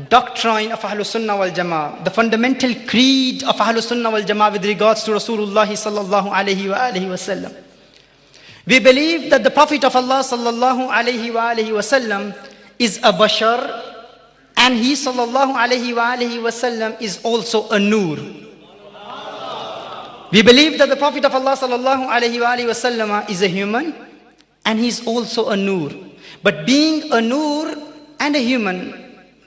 doctrine of Ahlus Sunnah wal Jama'ah, the fundamental creed of Ahlus Sunnah wal Jama'ah with regards to Rasulullah sallallahu alayhi wa alihi wasallam. We believe that the Prophet of Allah sallallahu alayhi wa alihi wasallam is a bashar, and he sallallahu alayhi wa alihi wasallam is also a nur. We believe that the Prophet of Allah sallallahu alayhi wa alihi wasallam is a human, and he is also a nur. But being a nur and a human,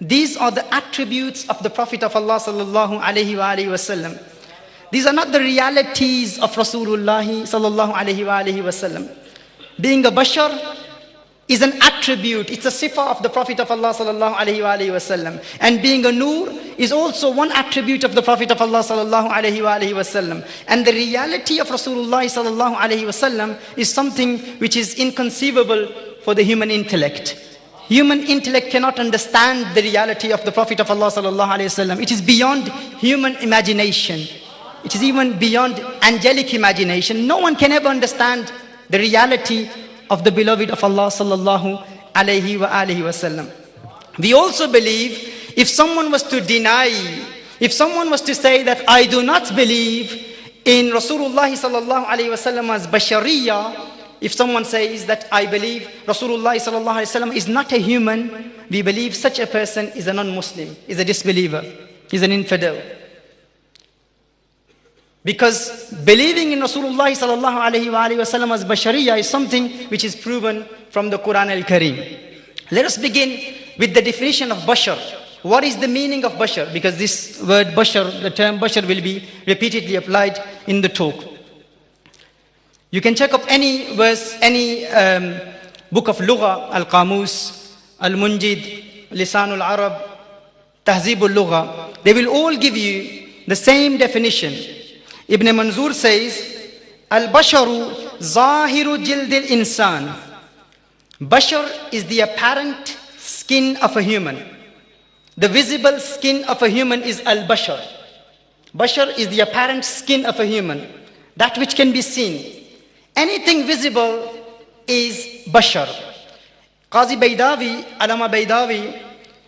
these are the attributes of the Prophet of Allah sallallahu alayhi wa alihi wasallam. These are not the realities of Rasulullah sallallahu alayhi wa alihi wasallam. Being a bashar is an attribute, it's a sifa of the Prophet of Allah sallallahu alayhi wa alihi wasallam. And being a nur is also one attribute of the Prophet of Allah sallallahu alayhi wa alihi wasallam. And the reality of Rasulullah sallallahu alayhi wasallam is something which is inconceivable for the human intellect. Human intellect cannot understand the reality of the Prophet of Allah sallallahu alayhi wasallam. It is beyond human imagination. It is even beyond angelic imagination. No one can ever understand the reality of the beloved of Allah sallallahu alayhi wa alihi wasallam. We also believe, if someone was to deny, if someone was to say that I do not believe in Rasulullah sallallahu alayhi wasallam as bashariyah, if someone says that I believe Rasulullah sallallahu alayhi wasallam is not a human, we believe such a person is a non-Muslim, is a disbeliever, is an infidel. Because believing in Rasulullah sallallahu alayhi wa alihi wasallam as bashariyah is something which is proven from the Quran al-Kareem. Let us begin with the definition of bashar. What is the meaning of bashar? Because this word bashar, the term bashar, will be repeatedly applied in the talk. You can check up any verse, any book of Lugha, Al-Qamus, Al-Munjid, Lisan al-Arab, Tahzib al-Lugha. They will all give you the same definition. Ibn Manzur says, Al-Basharu Zahiru Jildil Insan. Bashar is the apparent skin of a human. The visible skin of a human is Al-Bashar. Bashar is the apparent skin of a human, that which can be seen. Anything visible is bashar. Qazi Baydawi, Alama Baydawi,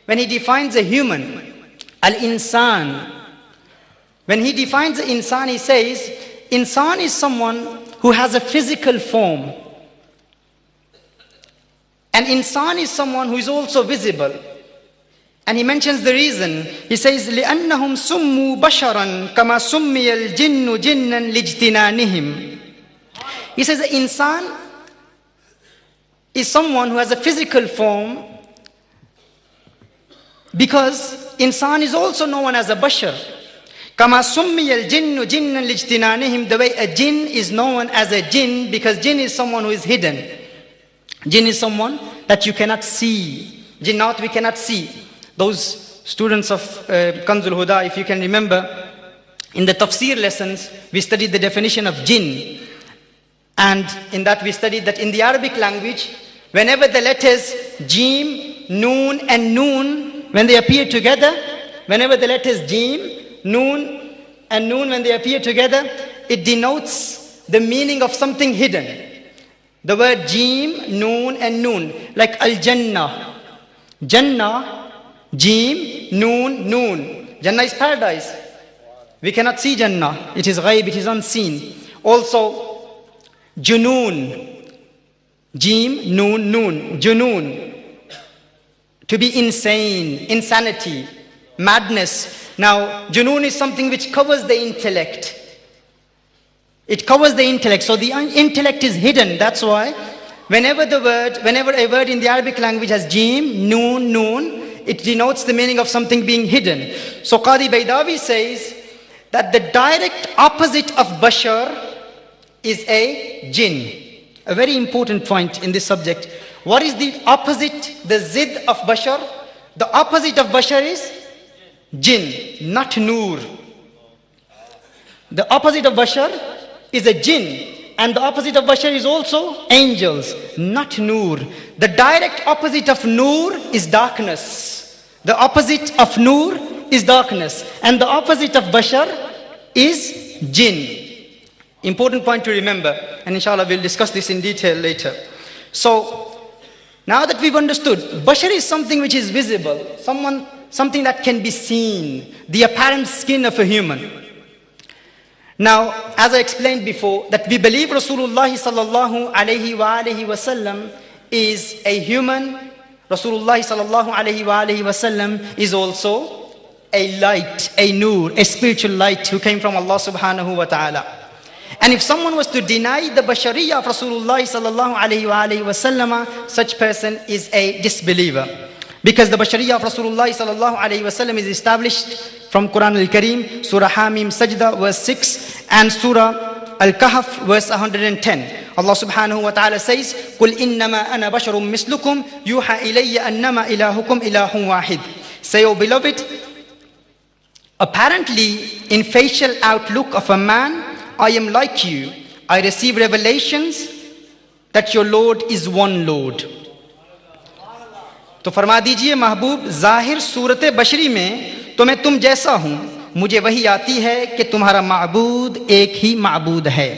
when he defines a human, al-insan, when he defines the insan, he says, insan is someone who has a physical form. And insan is someone who is also visible. And he mentions the reason. He says, لِأَنَّهُمْ سُمُّوا بَشَرًا كَمَا سُمِّيَ الْجِنُّ جِنًّا لِاجْتِنَانِهِمْ. He says the insan is someone who has a physical form, because insan is also known as a bashar. Kama summiya al-jinnu jinnan lijtinanihim, the way a jinn is known as a jinn, because jinn is someone who is hidden. Jinn is someone that you cannot see. Jinnat we cannot see. Those students of Kanzul Huda, if you can remember, in the tafsir lessons, we studied the definition of jinn. And in that we studied that in the Arabic language, whenever the letters Jim, Noon and Noon, when they appear together, whenever the letters Jim, Noon and Noon, when they appear together, it denotes the meaning of something hidden. The word Jim, Noon and Noon, like Al-Jannah. Jannah, Jim, Noon, Noon. Jannah is paradise. We cannot see Jannah. It is ghaib, it is unseen. Also, Junoon, Jim, Noon, Noon, Junoon, to be insane, insanity, madness. Now, Junoon is something which covers the intellect. It covers the intellect, so the intellect is hidden. That's why whenever a word in the Arabic language has Jim, Noon, Noon, it denotes the meaning of something being hidden. So Qadi Baydawi says that the direct opposite of bashar is a jinn. A very important point in this subject. What is the opposite, the zid of bashar? The opposite of bashar is jinn, not nur. The opposite of bashar is a jinn, and the opposite of bashar is also angels, not nur. The direct opposite of nur is darkness. The opposite of nur is darkness, and the opposite of bashar is jinn. Important point to remember, and inshallah we'll discuss this in detail later. So, now that we've understood, bashar is something which is visible, someone something that can be seen, the apparent skin of a human. Now, as I explained before, that we believe Rasulullah sallallahu alayhi wa alihi wasallam is a human. Rasulullah sallallahu alayhi wa alihi wasallam is also a light, a nur, a spiritual light who came from Allah subhanahu wa ta'ala. And if someone was to deny the bashariyah of Rasulullah sallallahu alayhi wa alihi wasallam, such person is a disbeliever. Because the bashariyah of Rasulullah sallallahu alayhi wasallam is established from Quran al-Kareem, Surah Hamim Sajda verse 6 and Surah Al-Kahf verse 110. Allah subhanahu wa ta'ala says, قُلْ إِنَّمَا أَنَا بَشَرٌ مِثْلُكُمْ يُوحَى إِلَيَّ أَنَّمَا إِلَهُكُمْ إِلَهٌ وَاحِدٌ. Say, O beloved, apparently in facial outlook of a man, I am like you. I receive revelations that your Lord is one Lord. تو فرما دیجئے محبوب ظاہر صورت بشری میں تو میں تم جیسا ہوں, مجھے وہی آتی ہے کہ تمہارا معبود ایک ہی معبود ہے.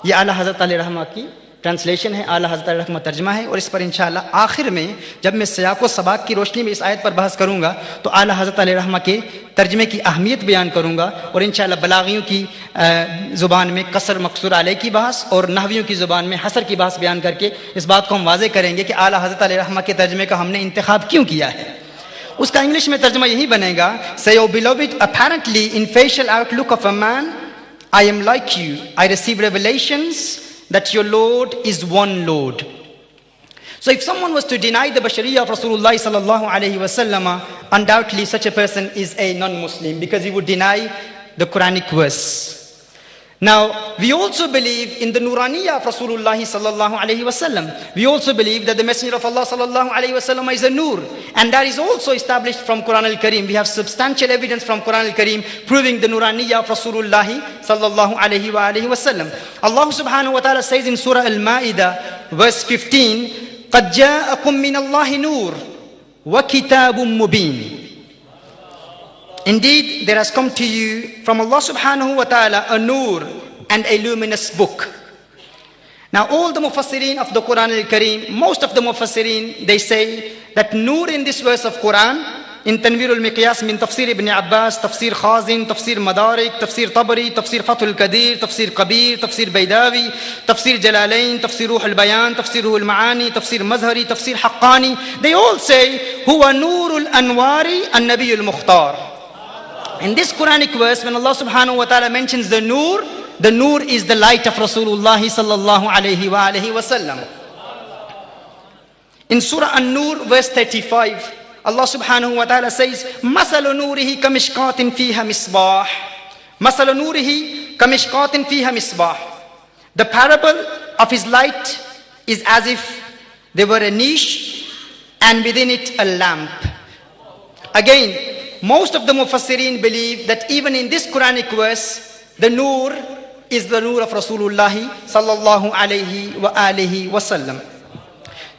یہ اعلیٰ حضرت علیہ رحمہ کی ٹرانسلیشن ہے, اعلیٰ حضرت علیہ رحمہ ترجمہ ہے, اور اس پر انشاءاللہ آخر میں جب میں سیاق و سباق کی روشنی میں اس آیت پر بحث کروں گا تو اعلیٰ حضرت علیہ رحمہ کے ترجمے کی اہمیت بیان کروں گا, اور انشاءاللہ بلاغیوں کی زبان میں قصر مقصور علیہ کی بحث اور نحویوں کی زبان میں حصر کی بحث بیان کر کے اس بات کو ہم واضح کریں گے کہ اعلیٰ حضرت علیہ رحمہ کے ترجمے کا ہم نے انتخاب کیوں کیا ہے. اس کا انگلش میں ترجمہ یہی بنے گا, say, O beloved, apparently in facial outlook of a man, I am like you. I receive revelations that your Lord is one Lord. So if someone was to deny the bashariyah of Rasulullah sallallahu alayhi wa sallam, undoubtedly such a person is a non-Muslim because he would deny the Quranic verse. Now, we also believe in the Nuraniyah of Rasulullah sallallahu alayhi wa sallam. We also believe that the Messenger of Allah sallallahu alayhi wa sallam is a nur. And that is also established from Quran al-Kareem. We have substantial evidence from Quran al-Kareem proving the Nuraniyah of Rasulullah sallallahu alayhi wa alihi wa sallam. Allah subhanahu wa ta'ala says in Surah Al-Ma'idah, verse 15, قَدْ جَاءَكُم مِّنَ اللَّهِ نُورٌ وَكِتَابٌ مُّبِينٌ. Indeed, there has come to you from Allah subhanahu wa ta'ala a nur and a luminous book. Now all the mufassirin of the Quran al-Kareem, most of the mufassirin, they say that nur in this verse of Quran, in Tanwir al-Miqyas min Tafsir ibn Abbas, Tafsir Khazin, Tafsir Madarik, Tafsir Tabari, Tafsir Fath al-Qadir, Tafsir Kabir, Tafsir Baydawi, Tafsir Jalalain, Tafsir Ruh al-Bayan, Tafsir Ruh al-Ma'ani, Tafsir Mazhari, Tafsir Haqqani, they all say, Huwa Nurul Anwari an-Nabi al-Mukhtar. In this Quranic verse, when Allah subhanahu wa ta'ala mentions the nur is the light of Rasulullah sallallahu alayhi wa alihi wa sallam. In Surah An-Nur, verse 35, Allah subhanahu wa ta'ala says, مَثَلُ نُورِهِ كَمِشْكَاتٍ فِيهَا مِصْبَاحٍ مَثَلُ نُورِهِ كَمِشْكَاتٍ فِيهَا مِصْبَاحٍ. The parable of his light is as if there were a niche and within it a lamp. Again, most of the mufassirin believe that even in this Quranic verse, the nur is the nur of Rasulullah sallallahu alayhi wa alihi wa sallam.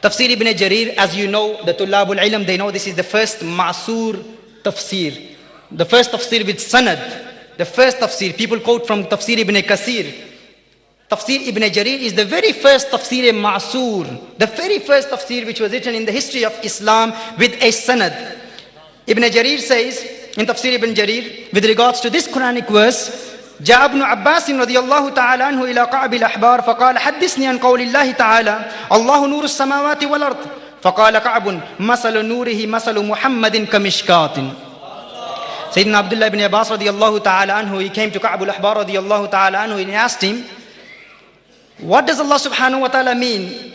Tafsir ibn Jarir, as you know, the Tullabul Ilm, they know this is the first ma'soor tafsir. The first tafsir with sanad. The first tafsir. People quote from Tafsir ibn Kasir. Tafsir ibn Jarir is the very first tafsir ma'soor. The very first tafsir which was written in the history of Islam with a sanad. Ibn Jarir says, in Tafsir ibn Jarir, with regards to this Quranic verse, جاء ابن عباس رضي الله تعالى عنه إلى قعب الأحبار فقال حدثني عن قول الله تعالى الله نور السماوات والأرض فقال كعب مثل نوره مثل محمد كمشكاة. Sayyidina Abdullah ibn Abbas radiallahu ta'ala anhu, he came to Ka'b al-Ahbar radiallahu ta'ala anhu and he asked him, what does Allah subhanahu wa ta'ala mean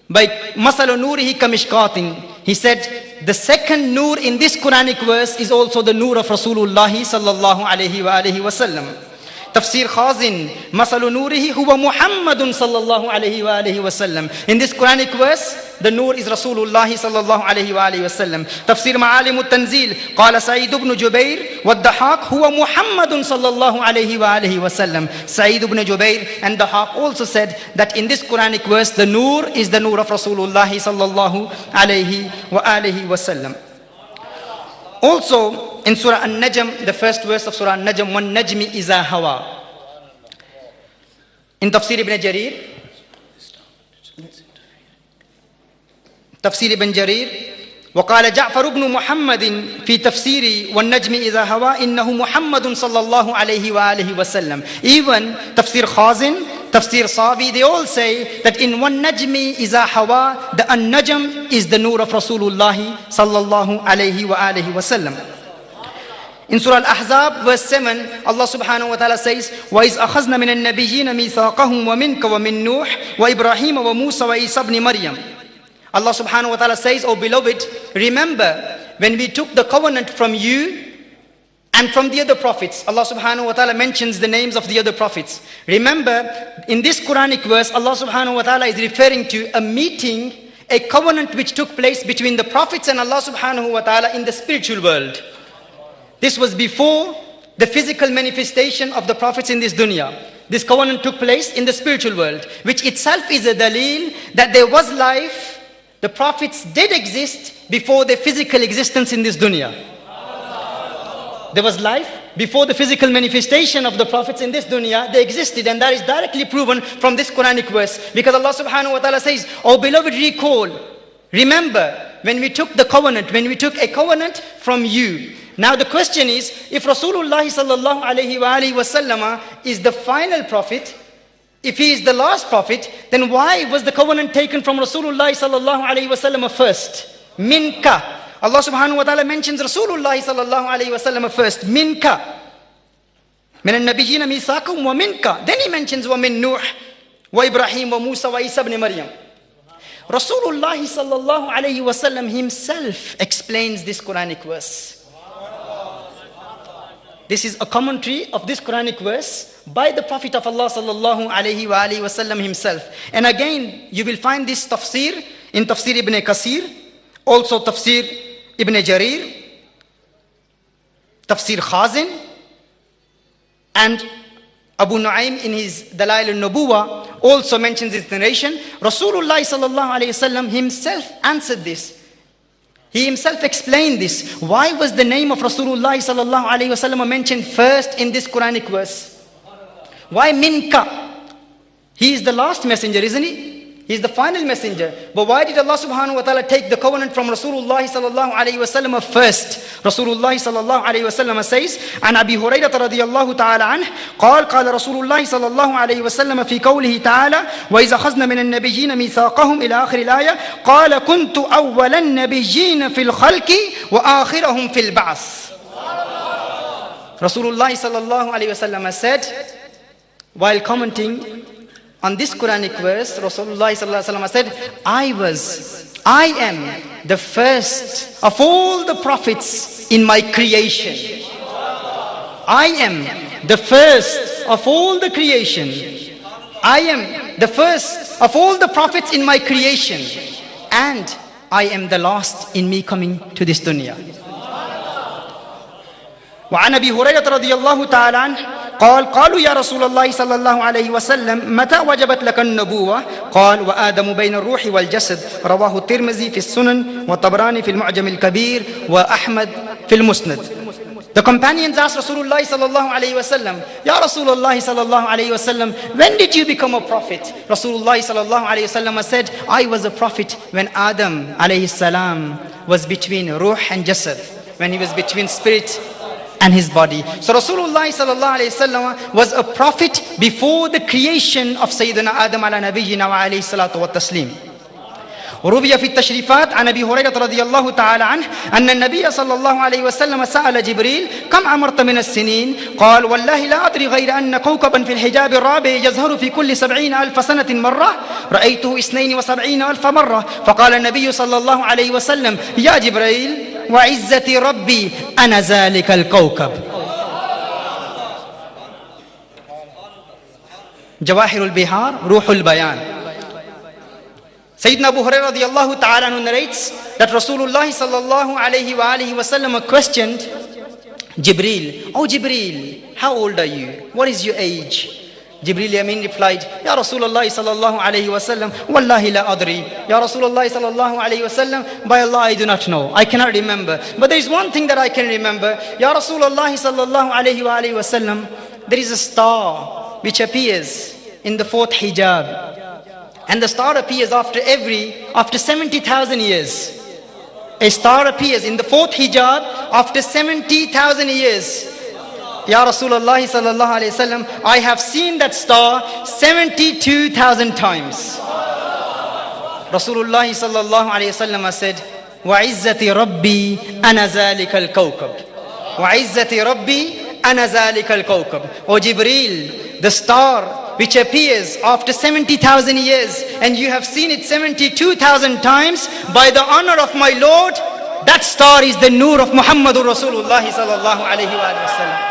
by مثل نوره كمشكاة? He said, the second nur in this Quranic verse is also the nur of Rasulullah sallallahu alayhi wa alihi wa sallam. Tafsir Khazin, Masalu Nurihi huwa Muhammadun sallallahu alayhi wa alihi wa sallam. In this Quranic verse, the nur is Rasulullah sallallahu alayhi wa alihi wa sallam. Tafsir Ma'alim al-Tanzil, Qala Sa'id ibn Jubair, wa Dahaq huwa Muhammadun sallallahu alayhi wa alihi wa sallam. Sa'id ibn Jubair and Dahaq also said that in this Quranic verse, the nur is the nur of Rasulullah sallallahu alayhi wa alihi wa sallam. Also, in Surah An-Najm, the first verse of Surah An-Najm, وَالنَّجْمِ إِذَا هَوَى. In Tafsir ibn Jarir, وقال جعفر بن محمد في تفسير والنجم إذا هوى إنه محمد صلى الله عليه وآله وسلم. Even Tafsir Khazin, Tafsir Savi, they all say that in والنجم إذا هوى, the an-najm is the nur of Rasulullah sallallahu alayhi wa alihi wasallam. In Surah Al-Ahzab, verse 7, Allah subhanahu wa ta'ala says, وَإِذْ أَخَذْنَا مِنَ النَّبِيِّينَ مِيثَاقَهُمْ وَمِنْكَ وَمِن نُوحٍ وَإِبْرَاهِيمَ وَمُوسَى وَعِيسَى ابْنِ مَرْيَمَ. Allah subhanahu wa ta'ala says, "O beloved, remember when we took the covenant from you and from the other prophets." Allah subhanahu wa ta'ala mentions the names of the other prophets. Remember, in this Quranic verse, Allah subhanahu wa ta'ala is referring to a meeting, a covenant which took place between the prophets and Allah subhanahu wa ta'ala in the spiritual world. This was before the physical manifestation of the prophets in this dunya. This covenant took place in the spiritual world, which itself is a dalil that there was life. The prophets did exist before their physical existence in this dunya. There was life before the physical manifestation of the prophets in this dunya. They existed, and that is directly proven from this Quranic verse. Because Allah subhanahu wa ta'ala says, "O beloved, recall, remember when we took the covenant, when we took a covenant from you." Now the question is, if Rasulullah sallallahu alayhi wa alihi wa sallama is the final prophet, if he is the last prophet, then why was the covenant taken from Rasulullah sallallahu alayhi wa sallam first? Minka. Allah subhanahu wa ta'ala mentions Rasulullah sallallahu alayhi wa sallam first. Minka. Min al-nabiyyin mithaqahum wa minka. Then he mentions wa min Nuh, wa Ibrahim, wa Musa, wa Isa ibn Maryam. Rasulullah sallallahu alayhi wa sallam himself explains this Quranic verse. This is a commentary of this Quranic verse by the Prophet of Allah sallallahu alayhi wa alihi wasallam himself. And again, you will find this tafsir in Tafsir Ibn Kasir, also Tafsir Ibn Jarir, Tafsir Khazin, and Abu Nu'aym in his Dalail al-Nubuwa also mentions this narration. Rasulullah sallallahu alayhi wasallam himself answered this. He himself explained this. Why was the name of Rasulullah sallallahu alayhi wasallam mentioned first in this Quranic verse? Why Minka? He is the last messenger, isn't he? He is the final messenger. But why did Allah subhanahu wa ta'ala take the covenant from Rasulullah sallallahu alayhi wa sallam first? Rasulullah sallallahu alayhi wa sallam says, عن أبي هريرة رضي الله تعالى عنه قال قال رسول الله صلى الله عليه وسلم في قوله تعالى وإذا أخذنا من النبيين ميثاقهم إلى آخر الآية قال كنت أول النبيين في الخلق وآخرهم في البعث. Rasulullah sallallahu alayhi wa sallam said, while commenting on this Quranic verse, Rasulullah sallallahu alaihi wasallam said, I am the first of all the prophets in my creation. I am the first of all the creation. I am the first of all the prophets in my creation. And I am the last in me coming to this dunya. وعن أبي هريرة رضي الله تعالى عنه قال قالوا يا رسول الله صلى الله عليه وسلم متى وجبت لك النبوة قال وآدم بين الروح والجسد رواه الترمذي في السنن والطبراني في المعجم الكبير وأحمد في المسند. The companions asked Rasulullah sallallahu alayhi wasallam, Ya Rasulullah sallallahu alayhi wasallam, when did you become a prophet? Rasulullah sallallahu alayhi wasallam said, I was a prophet when Adam alayhi salam was between ruh and jasad, when he was between spirit and his body. So Rasulullah sallallahu alayhi wasallam was a prophet before the creation of Sayyidina Adam ala nabiyyina wa alayhi salatu wa taslim. وروي في التشريفات عن أبي هريرة رضي الله تعالى عنه أن النبي صلى الله عليه وسلم سأل جبريل كم عمرت من السنين قال والله لا أدري غير أن كوكبا في الحجاب الرابع يظهر في كل 70,000 سنة مرة رأيته 72,000 مرة فقال النبي صلى الله عليه وسلم يا جبريل وعزة ربي أنا ذلك الكوكب. جواهر البحار روح البيان. Sayyidina Abu Hurairah radiyallahu ta'ala anhu narrates that Rasulullah sallallahu alayhi wa alihi wa sallam questioned Jibreel, "Oh Jibreel, how old are you? What is your age?" Jibreel Amin replied, "Ya Rasulullah sallallahu alayhi wa sallam, wallahi la adri." Ya Rasulullah sallallahu alayhi wa sallam, by Allah I do not know, I cannot remember. But there is one thing that I can remember. Ya Rasulullah sallallahu alayhi wa alihi wa sallam, there is a star which appears in the fourth hijab. And the star appears after 70,000 years. A star appears in the fourth hijab after 70,000 years. Ya Rasulullah sallallahu alayhi wasallam, I have seen that star 72,000 times. Rasulullah sallallahu alayhi wasallam said, وَعِزَّةِ رَبِّي أَنَا ذَلِكَ الْكَوْكَبِ وَعِزَّةِ رَبِّي أَنَا ذَلِكَ الْكَوْكَبِ. O Jibreel, the star which appears after 70,000 years, and you have seen it 72,000 times, by the honor of my Lord, that star is the Noor of Muhammadur Rasulullah sallallahu alayhi wa sallam.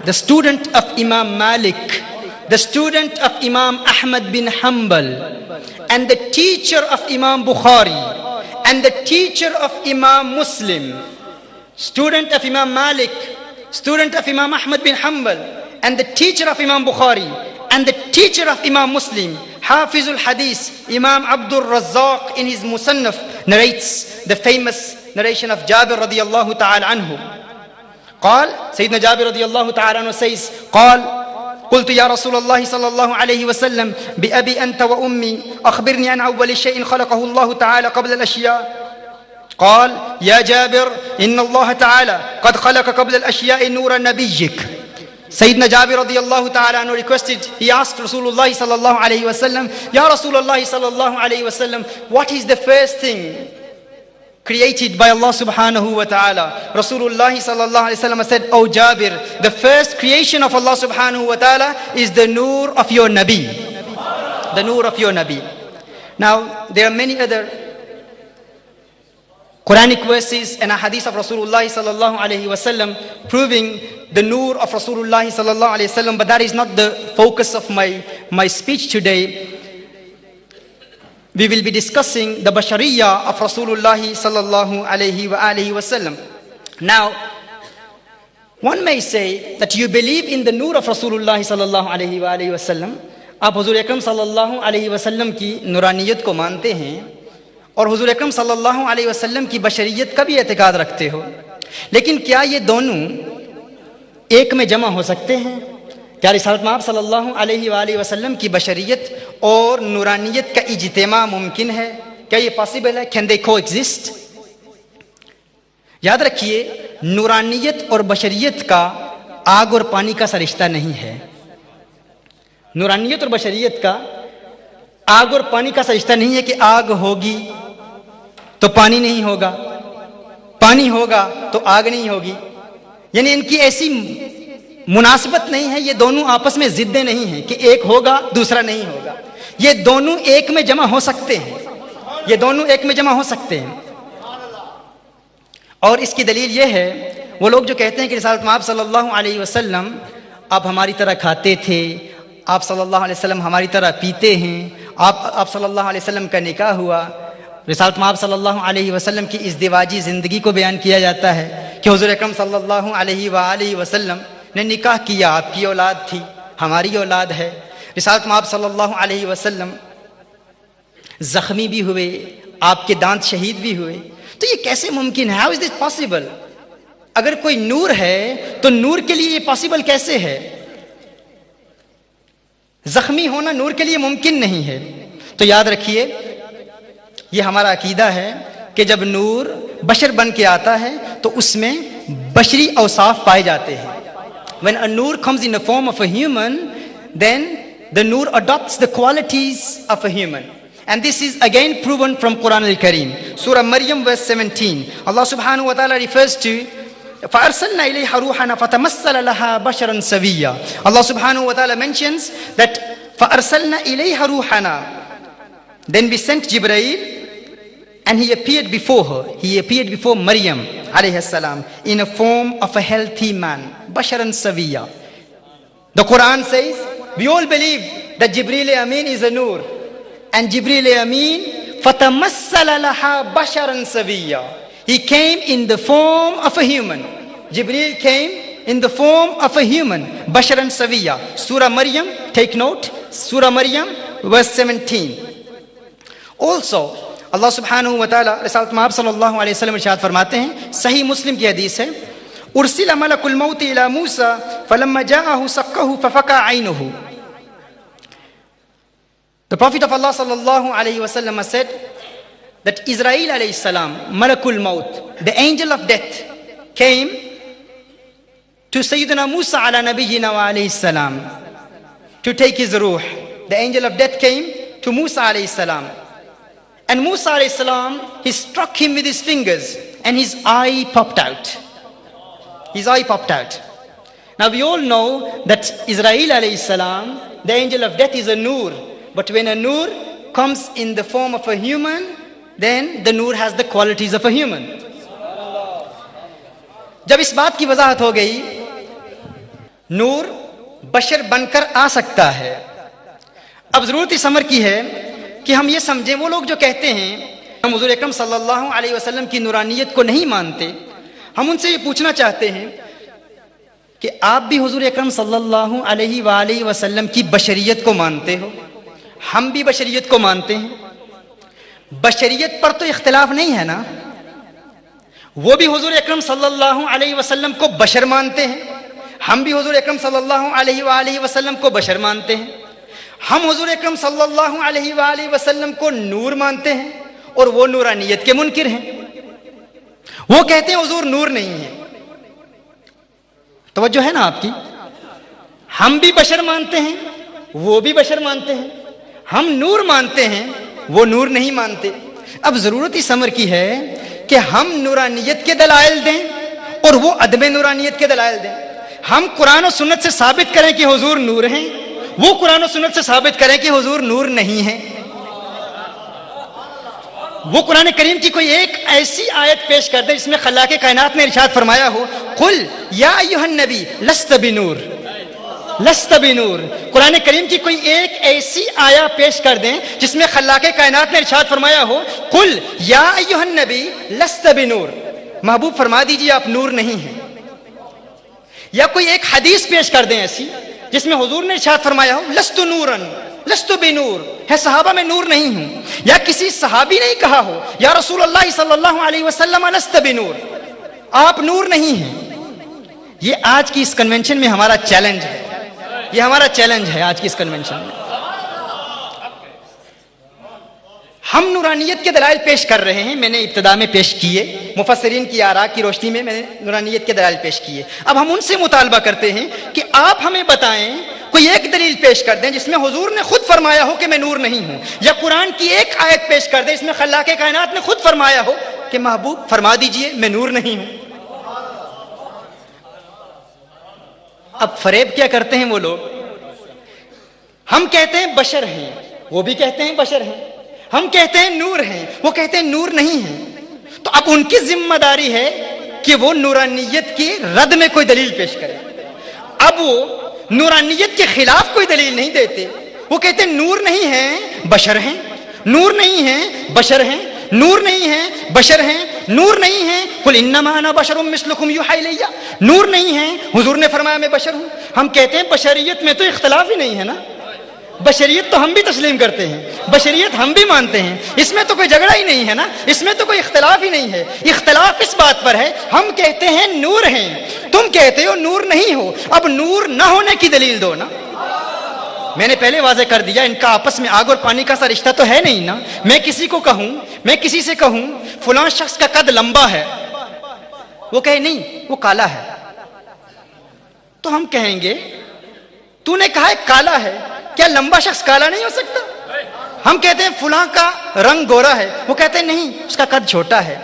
The student of Imam Malik, the student of Imam Ahmad bin Hanbal, and the teacher of Imam Bukhari, and the teacher of Imam Muslim, student of Imam Malik, student of Imam Ahmad bin Hanbal, and the teacher of Imam Bukhari, and the teacher of Imam Muslim, Hafizul Hadith, Imam Abdul Razzaq in his Musannaf narrates the famous narration of Jabir radiyallahu ta'ala anhu. قال سيدنا جابر رضي الله تعالى عنه says قال قلت يا رسول الله صلى الله عليه وسلم بأبي أنت وأمي أخبرني عن أول شيء خلقه الله تعالى قبل الأشياء قال يا جابر إن الله تعالى قد خلق قبل الأشياء نور نبيك. Sayyidina Jabir radiyallahu ta'ala anhu requested, he asked Rasulullah sallallahu alayhi wa sallam, Ya Rasulullah sallallahu alayhi wa sallam, what is the first thing created by Allah subhanahu wa ta'ala? Rasulullah sallallahu alayhi wa sallam said, Oh Jabir, the first creation of Allah subhanahu wa ta'ala is the Noor of your Nabi. The Noor of your Nabi. Now, there are many other Quranic verses and a hadith of Rasulullah sallallahu alayhi wa sallam proving the Noor of Rasulullah sallallahu alayhi wa sallam, but that is not the focus of my speech today. We will be discussing the Bashariyah of Rasulullah sallallahu alayhi wa alihi wasallam. Now, one may say that you believe in the Noor of Rasulullah sallallahu alayhi wa alihi wasallam. آپ حضور اکرم صلی اللہ علیہ وسلم کی نورانیت کو مانتے ہیں اور حضور اکرم صلی اللہ علیہ وسلم کی بشریت کا بھی اعتقاد رکھتے ہو، لیکن کیا یہ دونوں ایک میں جمع ہو سکتے ہیں؟ کیا رسالت مآب صلی اللہ علیہ وآلہ وسلم کی بشریت اور نورانیت کا اجتماع ممکن ہے؟ کیا یہ پاسبل ہے؟ کین دے کو ایگزسٹ؟ یاد رکھیے، نورانیت اور بشریت کا آگ اور پانی کا سا رشتہ نہیں ہے. نورانیت اور بشریت کا آگ اور پانی کا سا رشتہ نہیں ہے کہ آگ ہوگی تو پانی نہیں ہوگا، پانی ہوگا تو آگ نہیں ہوگی. یعنی ان کی ایسی مناسبت نہیں ہے، یہ دونوں آپس میں ضدیں نہیں ہیں کہ ایک ہوگا دوسرا نہیں ہوگا. یہ دونوں ایک میں جمع ہو سکتے ہیں، یہ دونوں ایک میں جمع ہو سکتے ہیں. اور اس کی دلیل یہ ہے، وہ لوگ جو کہتے ہیں کہ رسالت مآب صلی اللہ علیہ وسلم آپ ہماری طرح کھاتے تھے، آپ صلی اللہ علیہ وسلم ہماری طرح پیتے ہیں، آپ صلی اللہ علیہ وسلم کا نکاح ہوا. رسالت مآب صلی اللہ علیہ وسلم کی ازدواجی زندگی کو بیان کیا جاتا ہے کہ حضور اکرم صلی اللہ علیہ وآلہ وسلم نے نکاح کیا، آپ کی اولاد تھی، ہماری اولاد ہے. رسالت مآب صلی اللہ علیہ وسلم زخمی بھی ہوئے، آپ کے دانت شہید بھی ہوئے. تو یہ کیسے ممکن ہے؟ How is this possible? اگر کوئی نور ہے تو نور کے لیے یہ پاسبل کیسے ہے؟ زخمی ہونا نور کے لیے ممکن نہیں ہے. تو یاد رکھیے، یہ ہمارا عقیدہ ہے کہ جب نور بشر بن کے آتا ہے تو اس میں بشری اوصاف پائے جاتے ہیں. When a nur comes in the form of a human, then the nur adopts the qualities of a human. And this is again proven from Quran al-Kareem. Surah Maryam verse 17. Allah subhanahu wa ta'ala refers to فَأَرْسَلْنَا إِلَيْهَا رُوحَنَا فَتَمَثَّلَ لَهَا بَشَرًا سَوِيًّا. Allah subhanahu wa ta'ala mentions that فَأَرْسَلْنَا إِلَيْهَا رُوحَنَا. Then we sent Jibreel and he appeared before her. He appeared before Maryam alayhi salam in a form of a healthy man. Basharan Saviya. The Quran says, we all believe that Jibreel Amin is a nur. And Jibreel Amin fatamassala laha basharan saviya. He came in the form of a human. Jibreel came in the form of a human. Basharan saviya. Surah Maryam, take note. Surah Maryam, verse 17. Also, Allah subhanahu wa ta'ala رسالت مآب صلی اللہ علیہ وسلم ارشاد فرماتے ہیں، صحیح مسلم کی حدیث ہے، ارسل ملک الموت الى موسى فلما جاءه سقه ففقع عينه. The Prophet of Allah sallallahu alayhi wa sallam said that Israel alayhi salam, Malakul Maut, the angel of death, came to Sayyidina Musa ala nabiyyina wa alayhi salam to take his ruh. The angel of death came to Musa alayhi salam. And Musa alayhi salam, he struck him with his fingers and his eye popped out. His eye popped out. Now we all know that Israel alayhi salam, the angel of death, is a nur. But when a nur comes in the form of a human, then the nur has the qualities of a human. जब इस बात की वजाहत हो गई, नूर बशर बनकर आ सकता है. अब जरूरत इस अमर की है कि हम ये समझें, वो लोग जो कहते हैं हम हुजूर अकरम सल्लल्लाहु अलैहि वसल्लम की नूरानियत को नहीं मानते, हम उनसे ये पूछना चाहते हैं कि आप भी हुजूर अकरम सल्लल्लाहु अलैहि वसल्लम की बशरियत को मानते हो? हम भी बशरियत को मानते हैं. बशरियत पर तो इख्तिलाफ नहीं है ना. वो भी हुजूर अकरम सल्लल्लाहु अलैहि वसल्लम को बशर मानते हैं, हम भी हुजूर अकरम सल्लल्लाहु अलैहि वसल्लम को बशर मानते हैं. हम हुजूर अकरम सल्लल्लाहु अलैहि वसल्लम को नूर मानते हैं और वो नूरानियत के मुनकिर हैं. वो कहते हैं हुजूर नूर नहीं है. तवज्जो है ना आपकी? हम भी बशर मानते हैं, वो भी बशर मानते हैं. हम नूर मानते हैं, वो नूर नहीं मानते. अब जरूरत इस अमर की है कि हम नूरानियत के दलाइल दें और वो अदब नूरानियत के दलाइल दें. हम कुरान और सुन्नत से साबित करें कि हुजूर नूर हैं, वो कुरान और सुन्नत से साबित करें कि हुजूर नूर नहीं है. वो कुरान करीम की कोई एक ऐसी आयत पेश कर दे जिसमें खल्लाके कायनात ने इरशाद फरमाया हो, कुल या अय्युहन नबी लस्त बिनूर, लस्त बिनूर. कुरान करीम की कोई एक ऐसी आया पेश कर दें जिसमें खल्लाके कायनात ने इरशाद फरमाया हो, कुल या अय्युहन नबी लस्त बिनूर, महबूब फरमा दीजिए आप नूर नहीं हैं. या कोई एक हदीस पेश कर दें ऐसी जिसमें हुजूर ने इरशाद फरमाया हो, लस्तु नूरन लस्तु बिनूर, है सहाबा में नूर नहीं हूं. या किसी सहाबी ने कहा हो, या रसूल अल्लाह सल्लल्लाहु अलैहि वसल्लम लस्त बिनूर, आप नूर नहीं हैं. ये आज की इस कन्वेंशन में हमारा चैलेंज है. ये हमारा चैलेंज है आज की इस कन्वेंशन में. हम नूरानियत के दलाइल पेश कर रहे हैं. मैंने इब्तिदा में पेश किए, मुफस्सिरीन की आरा की रोशनी में मैंने नूरानियत के दलाइल पेश किए. अब हम उनसे मुतालबा करते हैं कि आप हमें बताएं, कोई एक दलील पेश कर दें जिसमें हुजूर ने खुद फरमाया हो कि मैं नूर नहीं हूं. या कुरान की एक आयत पेश कर दें इसमें खल्लाके कायनात ने खुद फरमाया हो कि महबूब फरमा दीजिए मैं नूर नहीं हूं. अब फरेब क्या करते हैं वो लोग? हम कहते हैं बशर हैं, वो भी कहते हैं बशर हैं. हम कहते हैं नूर हैं, वो कहते हैं नूर नहीं हैं. तो अब उनकी जिम्मेदारी है कि वो नूरानियत की रद में कोई दलील पेश करें. अब वो नूरानियत के खिलाफ कोई दलील नहीं देते. वो कहते हैं नूर नहीं है बशर हैं, नूर नहीं है बशर हैं, नूर नहीं है बशर हैं, नूर नहीं है कुल इन्नमा अना बशरुम मिस्लुकुम युहा इलैया, नूर नहीं है हुजूर ने फरमाया मैं बशर हूं. हम कहते हैं बशरियत में तो इख्तिलाफ ही नहीं है ना. बशरियत तो हम भी तस्लीम करते हैं, बशरियत हम भी मानते हैं, इसमें तो कोई झगड़ा ही नहीं है ना, इसमें तो कोई इख्तिलाफ ही नहीं है. इख्तिलाफ इस बात पर है, हम कहते हैं नूर हैं, तुम कहते हो नूर नहीं हो. अब नूर ना होने की दलील दो ना. मैंने पहले वाज़े कर दिया, इनका आपस में आग और पानी का सा रिश्ता तो है नहीं ना. मैं किसी को कहूं, मैं किसी से कहूं फलां शख्स का कद लंबा है, वो कहे नहीं वो काला है, तो हम कहेंगे तूने कहा है काला है, क्या लंबा शख्स काला नहीं हो सकता? हम कहते हैं फलां का रंग गोरा है, वो कहते हैं नहीं उसका कद छोटा है.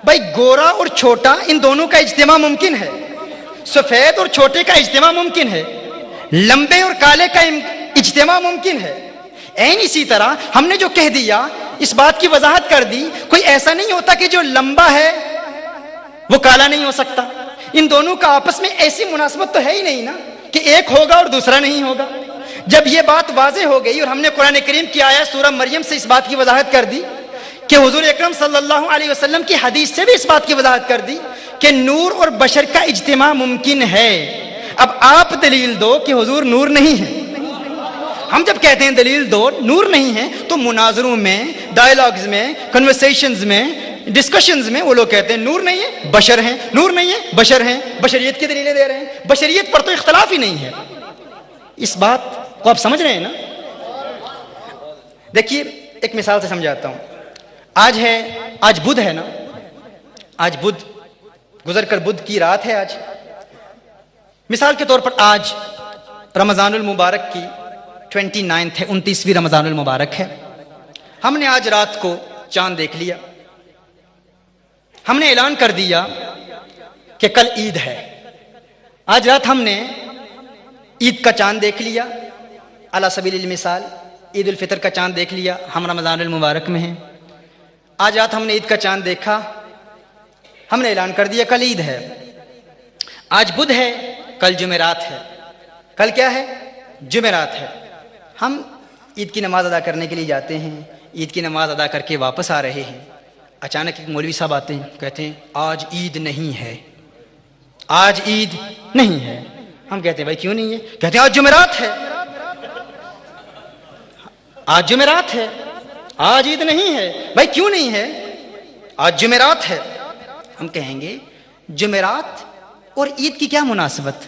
भाई गोरा और छोटा इन दोनों का इज्तिमा मुमकिन है, सफेद और छोटे का इज्तिमा मुमकिन है, लंबे और काले का इज्तिमा मुमकिन है. ऐन इसी तरह हमने जो कह दिया इस बात की वजाहत कर दी, कोई ऐसा नहीं होता कि जो लंबा है वो काला नहीं हो सकता. इन दोनों का आपस में ऐसी मुनासबत तो है ही नहीं ना कि एक होगा और दूसरा नहीं होगा. जब ये बात वाज़े हो गई और हमने कुरान करीम की आयत सूरह मरियम से इस बात की वजाहत कर दी कि हुजूर अकरम सल्लल्लाहु अलैहि वसल्लम की हदीस से भी इस बात की वजाहत कर दी कि नूर और बशर का इज्तिमा मुमकिन है. अब आप दलील दो कि हुजूर नूर नहीं है. हम जब कहते हैं दलील दो नूर नहीं है, तो मुनाजरों में, डायलॉग्स में, कन्वर्सेशंस में ڈسکشنز میں وہ لوگ کہتے ہیں نور نہیں ہے بشر ہیں، نور نہیں ہے بشر ہیں، بشریت کی دلیلیں دے رہے ہیں، بشریت پر تو اختلاف ہی نہیں ہے۔ اس بات کو آپ سمجھ رہے ہیں نا؟ دیکھیے ایک مثال سے سمجھاتا ہوں۔ آج بدھ ہے نا، آج بدھ گزر کر بدھ کی رات ہے آج۔ مثال کے طور پر آج رمضان المبارک کی 29 ہے، 29ویں رمضان المبارک ہے۔ ہم نے آج رات کو چاند دیکھ لیا، ہم نے اعلان کر دیا کہ کل عید ہے۔ آج رات ہم نے عید کا چاند دیکھ لیا، علی سبیل المثال عید الفطر کا چاند دیکھ لیا، ہم رمضان المبارک میں ہیں۔ آج رات ہم نے عید کا چاند دیکھا، ہم نے اعلان کر دیا کل عید ہے۔ آج بدھ ہے، کل جمعرات ہے۔ کل کیا ہے؟ جمعرات ہے۔ ہم عید کی نماز ادا کرنے کے لیے جاتے ہیں، عید کی نماز ادا کر کے واپس آ رہے ہیں۔ اچانک ایک مولوی صاحب آتے ہیں، کہتے ہیں آج عید نہیں ہے، آج عید نہیں ہے۔ ہم کہتے ہیں بھائی کیوں نہیں ہے؟ کہتے ہیں آج جمعرات ہے، آج جمعرات ہے، آج عید نہیں ہے۔ بھائی کیوں نہیں ہے؟ آج جمعرات ہے۔ ہم کہیں گے جمعرات اور عید کی کیا مناسبت؟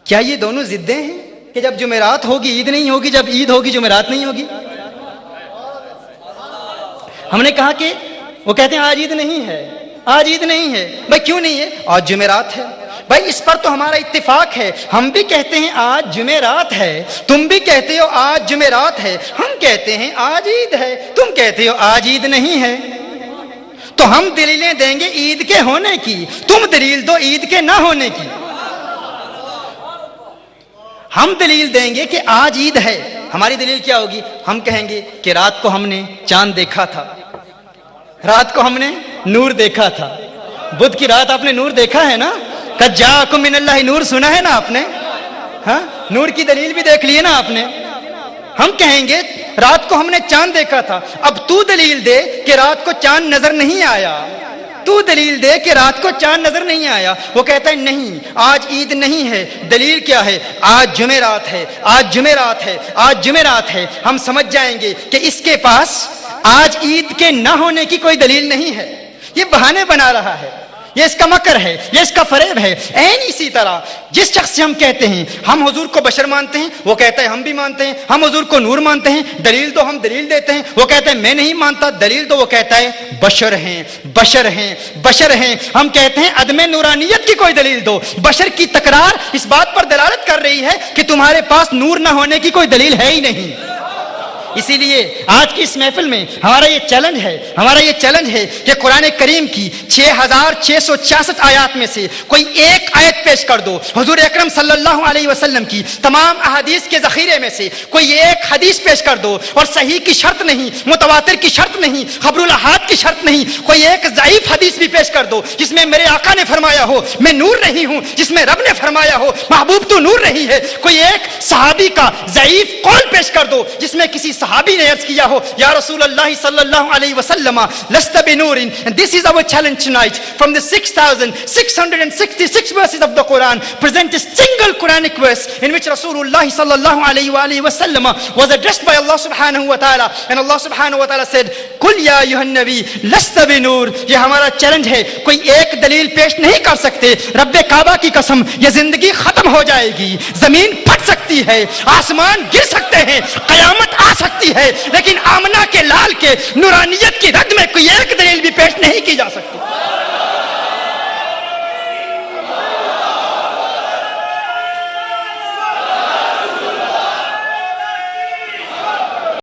کیا یہ دونوں ضدیں ہیں کہ جب جمعرات ہوگی عید نہیں ہوگی، جب عید ہوگی جمعرات نہیں ہوگی؟ ہم نے کہا کہ وہ کہتے ہیں آج عید نہیں ہے، آج عید نہیں ہے۔ بھائی کیوں نہیں ہے؟ آج جمعرات ہے۔ بھائی اس پر تو ہمارا اتفاق ہے، ہم بھی کہتے ہیں آج جمعرات ہے، تم بھی کہتے ہو آج جمعرات ہے، ہم کہتے ہیں آج عید ہے، تم کہتے ہو آج عید نہیں ہے۔ تو ہم دلیلیں دیں گے عید کے ہونے کی، تم دلیل دو عید کے نہ ہونے کی۔ ہم دلیل دیں گے کہ آج عید ہے، ہماری دلیل کیا ہوگی؟ ہم کہیں گے کہ رات کو ہم نے چاند دیکھا تھا، رات کو ہم نے نور دیکھا تھا۔ بدھ کی رات آپ نے نور دیکھا ہے نا؟ قد جاءکم من اللہ نور سنا ہے نا آپ نے؟ ہاں، نور کی دلیل بھی دیکھ لی ہے نا آپ نے؟ ہم کہیں گے رات کو ہم نے چاند دیکھا تھا، اب تو دلیل دے کہ رات کو چاند نظر نہیں آیا، تو دلیل دے کہ رات کو چاند نظر نہیں آیا۔ وہ کہتا ہے نہیں آج عید نہیں ہے، دلیل کیا ہے؟ آج جمعرات ہے، آج جمعرات ہے، آج جمعرات ہے۔ ہم سمجھ جائیں گے کہ اس کے پاس آج عید کے نہ ہونے کی کوئی دلیل نہیں ہے، یہ بہانے بنا رہا ہے، یہ اس کا مکر ہے، یہ اس کا فریب ہے۔ این اسی طرح جس شخص سے ہم کہتے ہیں ہم حضور کو بشر مانتے ہیں، وہ کہتا ہے ہم بھی مانتے ہیں، ہم حضور کو نور مانتے ہیں، دلیل دو، ہم دلیل دیتے ہیں، وہ کہتا ہے میں نہیں مانتا، دلیل دو، وہ کہتا ہے بشر ہیں، بشر ہیں، بشر ہیں۔ ہم کہتے ہیں عدم نورانیت کی کوئی دلیل دو، بشر کی تکرار اس بات پر دلالت کر رہی ہے کہ تمہارے پاس نور نہ ہونے کی کوئی دلیل ہے ہی نہیں۔ اسی لیے آج کی اس محفل میں ہمارا یہ چیلنج ہے کہ قرآن کریم کی 6666 آیات میں سے کوئی ایک آیت پیش کر دو، حضور اکرم صلی اللہ علیہ وسلم کی تمام احادیث کے ذخیرے میں سے کوئی ایک حدیث پیش کر دو، اور صحیح کی شرط نہیں، متواتر کی شرط نہیں، خبر الاحاد کی شرط نہیں، کوئی ایک ضعیف حدیث بھی پیش کر دو جس میں میرے آقا نے فرمایا ہو میں نور نہیں ہوں، جس میں رب نے فرمایا ہو محبوب تو نور نہیں ہے۔ کوئی ایک صحابی کا ضعیف قول پیش کر دو جس میں کسی صحابی نے عرض کیا ہو یا رسول اللہ صلی اللہ علیہ وسلم لست بنور۔ And this is our challenge tonight. From the 6,666 verses of the Quran, present a single Quranic verse in which Rasulullah sallallahu alayhi wa sallam was addressed by Allah subhanahu wa ta'ala, and Allah subhanahu wa ta'ala said قل یا ایھا النبی لست بنور۔ یہ ہمارا challenge ہے، کوئی ایک دلیل پیش نہیں کر سکتے، رب کعبہ کی قسم یہ زندگی ختم ہو جائے گی، زمین پھٹ سکتی ہے، آسمان گر سکتے ہیں، قیامت آ سکتی ہے، لیکن آمنہ کے لال کے نورانیت کی رد میں کوئی ایک دلیل بھی پیش نہیں کی جا سکتی۔